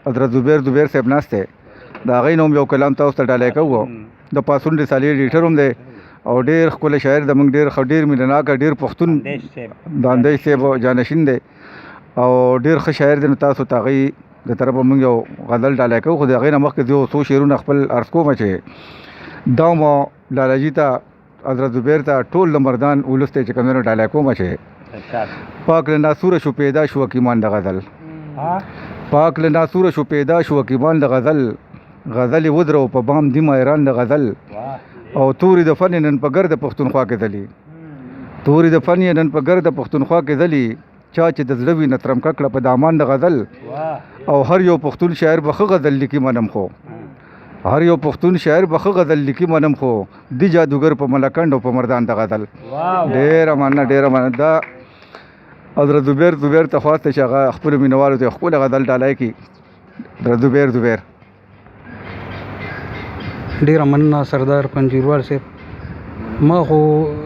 حضرت زبیر صاحب ناست دی د هغې نه هم یو کلام تاسو ته ډالۍ کوو د پاڅون رسالې ایډیټر هم دی او ډېر ښکلی شاعر زموږ ډېر مینه ناکه ډېر پښتون د اندیش صاحب جانشین دی او ډېر ښه شاعر دی. نو تاسو ته هغې د طرفه موږ یو غزل ډالۍ کوو خو د هغې نه مخکې زه یو څو شعرونه خپل عرض کوم چې دا مو لالاجي ته حضرت زبیر ته ټول د مردان ولس ته چې کوم دی نو ډالۍ کوم چې پاک له ناسوره شو پیدا شو حکیمان د غزل پاک له ناسوره شو پیدا شو حکیمان د غزل غزل ودرو په بام دی مایران د غزل او توري د فن نن په ګرد پښتونخوا کې ځلي توري د فن نن په ګرد پښتونخوا کې ځلي چا چې د زړه وینه ترمکه کړه په دامان د غزل او هر یو پښتون شاعر به ښه غزل لیکي منم خو هر یو پښتون شاعر به ښه غزل لیکي منم خو دی جادوګر په ملکنډ او په مردان د غزل. ډېره مننه دا حضرت زبیر ته خواسته چې هغه خپلو مینهوالو ته ښکلی غزل ډالۍ کړي. حضرت زبیر ډېره مننه سردار پنجیروال صاحب. ما خو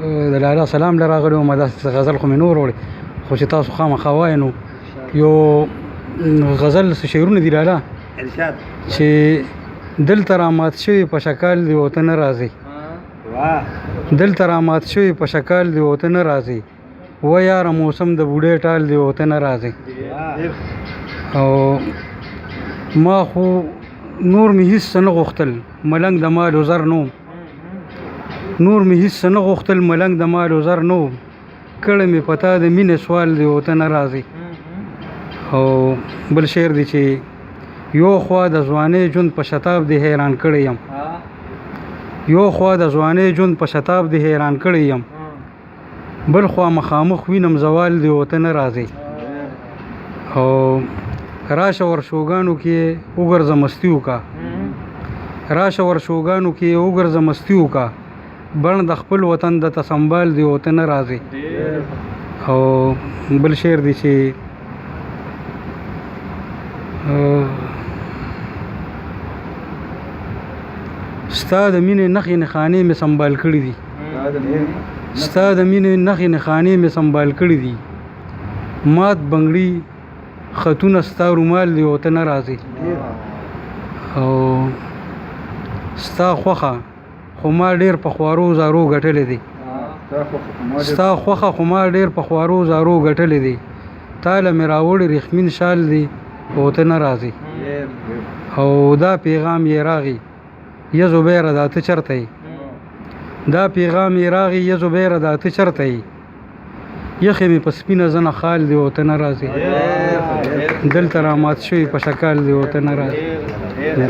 د لالا سلام له راغلی وم داسې غزل خو مې نور وړی خو چې تاسو خامخا وایئ نو یو غزل شعرونه دي لالا چې دلته رامات شوي په شکال دی ورته نه راځي دلته رامات شوي په شکال دی ورته نه راځي و یاره موسم د بوډۍ ټال دی ورته نه راځي او ما خو نور مې هېڅ څه نه غوښتل ملنګ د مال و زر نو نور مې هېڅ څه نه غوښتل ملنګ د مال و زر نو کړه مې پتا د مینې سوال دی ورته نه راځي. او بل شعر دی چې یو خوا د ځوانۍ ژوند په شتاب دی حیران کړی یم یو خوا د ځوانۍ ژوند په شتاب دی حیران کړی یم بل خوا مخامخ وینم زوال دی ورته نه راځي. او راشه ورشوګانو کې وګرځه مستی وکړه راشه ورشوګانو کې وګرځه مستی وکړه بڼ د خپل وطن د تسنبال دی ورته نه راځي. او بل شعر دی چې ستا د مینې نښې نښانې مې سنبال کړي دي ستا د مینې نښې نښانې مې سنبال کړي دي مات بنګړي خطونه ستا رومال دی ورته نه راځي. او ستا خوښه خو ما ډېر په خوارو زارو ګټلې دي ستا خوښه خو ما ډېر په خوارو زارو ګټلې دي تاله مې راوړې ریښمین شال دی ورته نه راځي. او دا پیغام یې راغی یا زبیره دا ته چېرته یې دا پیغام یې راغی یا زبیره دا ته چېرته یې یخې مې په سپینه زنه خال دی ورته نه راځي دلته رامات شوي په شکال دی ورته نه راځي.